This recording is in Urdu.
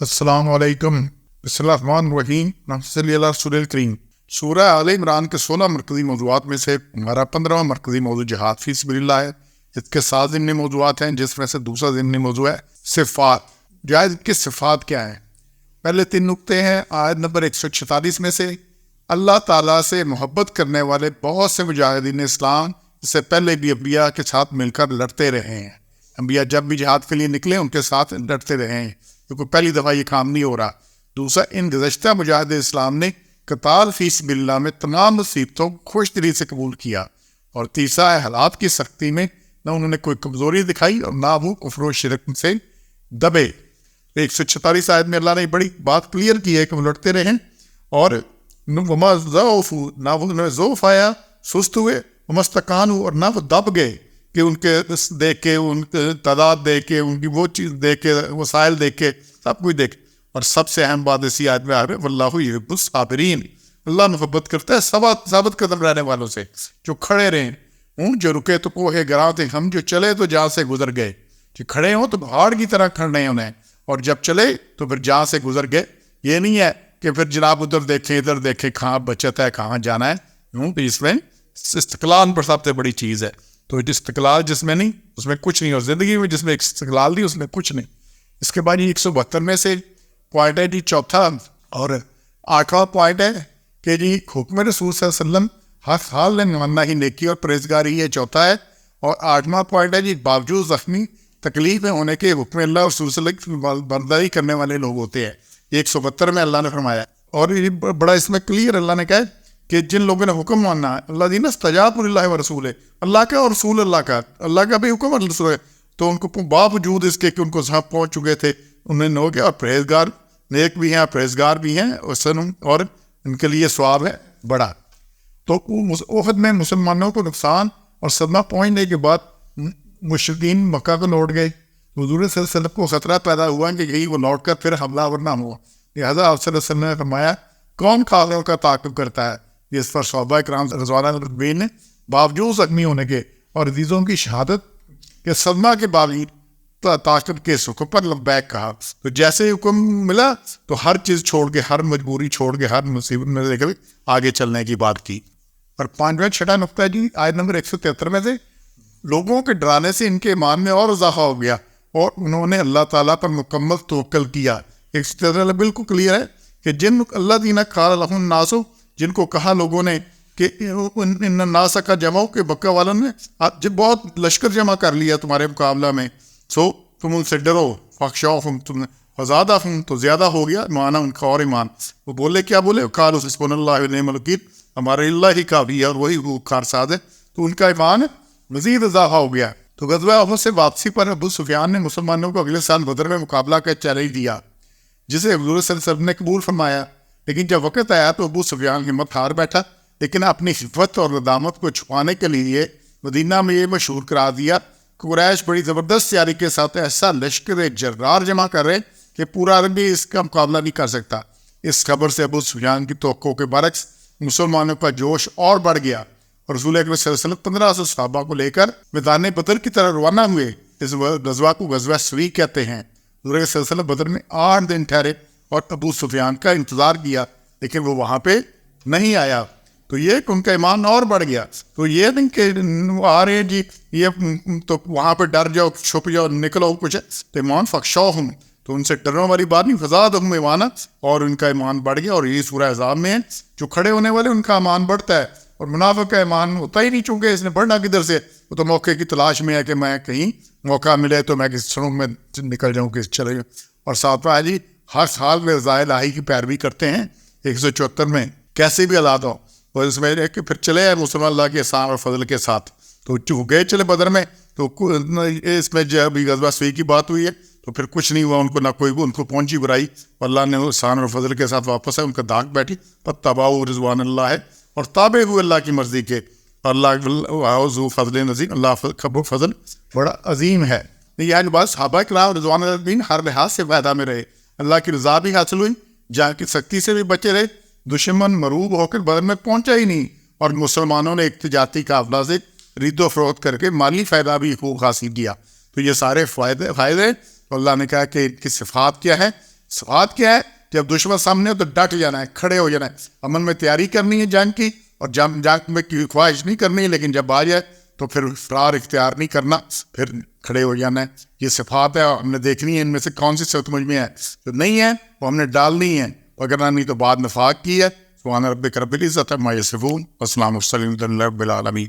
السلام علیکم، بسم اللہ الرحمن الرحیم، صلی اللہ رسول الکریم۔ سورہ آل عمران کے 16 مرکزی موضوعات میں سے ہمارا 15واں مرکزی موضوع جہاد فی سبیل اللہ ہے۔ اس کے 7 ضمنی موضوعات ہیں، جس میں سے دوسرا ضمنی موضوع ہے صفات۔ جہاد کی صفات کیا ہیں؟ پہلے 3 نقطے ہیں۔ آیت نمبر 146 میں سے اللہ تعالیٰ سے محبت کرنے والے بہت سے مجاہدین اسلام اس سے پہلے بھی انبیاء کے ساتھ مل کر لڑتے رہے ہیں۔ انبیاء جب بھی جہاد کے لیے نکلے ان کے ساتھ لڑتے رہے ہیں، کیونکہ پہلی دفعہ یہ کام نہیں ہو رہا۔ دوسرا، ان گزشتہ مجاہد اسلام نے قتال فی سبیل اللہ میں تمام مصیبتوں کو خوش دلی سے قبول کیا۔ اور تیسرا ہے، حالات کی سختی میں نہ انہوں نے کوئی کمزوری دکھائی اور نہ وہ کفر و شرک سے دبے۔ 146 آیت میں اللہ نے بڑی بات کلیئر کی ہے کہ وہ لڑتے رہیں، اور وما ضعفوا، نہ انہیں ضعف آیا، سست ہوئے، وما استکانوا، اور نہ وہ دب گئے کہ ان کے دیکھ کے، ان کے تعداد دیکھ کے، ان کی وہ چیز دیکھ کے، وسائل دیکھ کے، سب کچھ دیکھ۔ اور سب سے اہم بات اسی آیت میں آ رہی ہے، واللہ یحب الصابرین، اللہ محبت کرتا ہے ثابت قدم رہنے والوں سے، جو کھڑے رہیں۔ جو رکے تو کوہ گراں تھے ہم، جو چلے تو جہاں سے گزر گئے۔ جو کھڑے ہوں تو پہاڑ کی طرح کھڑے ہیں انہیں، اور جب چلے تو پھر جہاں سے گزر گئے۔ یہ نہیں ہے کہ پھر جناب ادھر دیکھیں ادھر دیکھیں، کہاں بچت ہے کہاں جانا ہے۔ اس میں استقلال پر سب سے بڑی چیز ہے۔ تو استقلال جس میں نہیں اس میں کچھ نہیں، اور زندگی میں جس میں استقلال نہیں اس میں کچھ نہیں۔ اس کے بعد 172 میں سے پوائنٹ ہے چوتھا اور 8واں پوائنٹ ہے کہ حکم رسول صلی اللہ علیہ وسلم ہر حال میں ماننا ہی نیکی اور پرہیزگاری ہے، چوتھا ہے۔ اور 8واں پوائنٹ ہے باوجود زخمی تکلیف میں ہونے کے حکم اللہ اور رسول صلی اللہ علیہ وسلم برداری کرنے والے لوگ ہوتے ہیں۔ 172 میں اللہ نے فرمایا، اور یہ بڑا اس میں کلیئر اللہ نے کہا کہ جن لوگوں نے حکم ماننا ہے، اللہ دینا استجاب اللہ و رسول، اللہ کا اور رسول اللہ کا بھی حکم اور رسول ہے، تو ان کو باوجود اس کے کہ ان کو صاحب پہنچ چکے تھے انہیں نو گیا، اور پرہیزگار نیک بھی ہیں پرہیزگار بھی ہیں، اور ان کے لیے ثواب ہے بڑا۔ تو احد میں مسلمانوں کو نقصان اور صدمہ پہنچنے کے بعد مشرکین مکہ کو لوٹ گئے۔ حضور صلی اللہ علیہ وسلم کو خطرہ پیدا ہوا کہ کہیں وہ لوٹ کر پھر حملہ آور نہ ہوا، لہٰذا آپ صلی اللہ علیہ وسلم نے فرمایا کون کافروں کا تعاقب کرتا ہے؟ اس پر صحابہ کرام رضوان اللہ نے باوجود زخمی ہونے کے اور عزیزوں کی شہادت کے صدمہ کے باوجود طاقت کے حکم پر لبیک کہا۔ تو جیسے حکم ملا تو ہر چیز چھوڑ کے، ہر مجبوری چھوڑ کے، ہر مصیبت میں لے کر آگے چلنے کی بات کی۔ اور 5واں چھٹا نقطہ ہے آیت نمبر 173 میں سے لوگوں کے ڈرانے سے ان کے ایمان میں اور اضافہ ہو گیا، اور انہوں نے اللہ تعالیٰ پر مکمل توکل کیا۔ 173 بالکل کلیئر ہے کہ جن اللہ دینا قال لهم الناس، جن کو کہا لوگوں نے کہ ان الناس کا جمع کہ بکہ والوں نے جب بہت لشکر جمع کر لیا تمہارے مقابلہ میں، سو تم ان سے ڈرو، فخشوہم، تم فزادہ ہم، تو زیادہ ہو گیا مانا ان کا اور ایمان۔ وہ بولے کیا بولے؟ قالوا حسبنا اللہ ونعم الوکیل، ہمارے اللہ ہی کافی ہے اور وہی وہ کارساز ہے۔ تو ان کا ایمان مزید اضافہ ہو گیا۔ تو غزوہ احد سے واپسی پر ابو سفیان نے مسلمانوں کو اگلے سال بدر میں مقابلہ کا چیلنج دیا، جسے حضور صلی اللہ علیہ وسلم نے قبول فرمایا۔ لیکن جب وقت آیا تو ابو سفیان ہمت ہار بیٹھا، لیکن اپنی حفت اور ندامت کو چھپانے کے لیے مدینہ میں یہ مشہور کرا دیا کہ قریش بڑی زبردست تیاری کے ساتھ ایسا لشکر جرار جمع کر رہے کہ پورا عرب بھی اس کا مقابلہ نہیں کر سکتا۔ اس خبر سے ابو سفیان کی توقع کے برعکس مسلمانوں کا جوش اور بڑھ گیا، اور رسول اکرم صلی اللہ علیہ وسلم 1500 صحابہ کو لے کر میدان بدر کی طرف روانہ ہوئے۔ اس غزوہ کو غزوہ سوی کہتے ہیں۔ حضور صلی اللہ علیہ وسلم بدر میں 8 دن ٹھہرے اور ابو سفیان کا انتظار کیا، لیکن وہ وہاں پہ نہیں آیا۔ تو یہ کہ ان کا ایمان اور بڑھ گیا۔ تو یہ نہیں کہ آ رہے یہ تو وہاں پہ ڈر جاؤ، چھپ جاؤ، نکلو کچھ، تو ایمان فخشوہم، تو ان سے ڈرنے والی بات نہیں، فزادہم ایمانا، اور ان کا ایمان بڑھ گیا۔ اور یہ سورہ احزاب میں ہے، جو کھڑے ہونے والے ان کا ایمان بڑھتا ہے، اور منافق کا ایمان ہوتا ہی نہیں، چونکہ اس نے بڑھنا کدھر سے؟ وہ تو موقع کی تلاش میں ہے کہ میں کہیں موقع ملے تو میں کسی سڑک میں نکل جاؤں، کسی چلے جاؤں۔ اور ساتواں ہے ہر حال میں رضائے الہی کی پیروی کرتے ہیں۔ 174 میں کیسے بھی حالات ہوں، اور اس میں کہ پھر چلے آئے مسلمان اللہ کے احسان اور فضل کے ساتھ۔ تو گئے چلے بدر میں، تو اس میں جب غزوہ سوئی کی بات ہوئی ہے تو پھر کچھ نہیں ہوا ان کو، نہ کوئی ان کو پہنچی برائی، اللہ نے احسان اور فضل کے ساتھ واپس ہے، ان کا داغ بیٹھی، فتبعوا رضوان اللہ ہے، اور تابع ہوئے اللہ کی مرضی کے۔ اللہ ذو فضل عظیم، اللہ کا فضل بڑا عظیم ہے۔ یہ بات صحابہ کرام رضوان اللہ ہر لحاظ سے فائدہ میں رہے، اللہ کی رضا بھی حاصل ہوئی، جہاں کی سختی سے بھی بچے رہے، دشمن مروب ہو کر بدر میں پہنچا ہی نہیں، اور مسلمانوں نے ایک تجارتی قافلہ سے خرید و فروخت کر کے مالی فائدہ بھی خوب حاصل کیا۔ تو یہ سارے فائدے اللہ نے کہا کہ ان کی صفات کیا ہے صفات کیا ہے؟ جب دشمن سامنے ہو تو ڈٹ جانا ہے، کھڑے ہو جانا ہے، عمل میں تیاری کرنی ہے جنگ کی، اور جنگ میں کی خواہش نہیں کرنی ہے، لیکن جب آ جائے تو پھر فرار اختیار نہیں کرنا، پھر کھڑے ہو جانا ہے. یہ صفات ہے، اور ہم نے دیکھنی ہے ان میں سے کون سی صفت مجھ میں ہے، جو نہیں ہے وہ ہم نے ڈالنی ہے، وغیرہ نہیں تو بعد نفاق کی ہے. سبحان ربک رب العزت عما یصفون، والسلام علی المرسلین، الحمد للہ رب العالمین.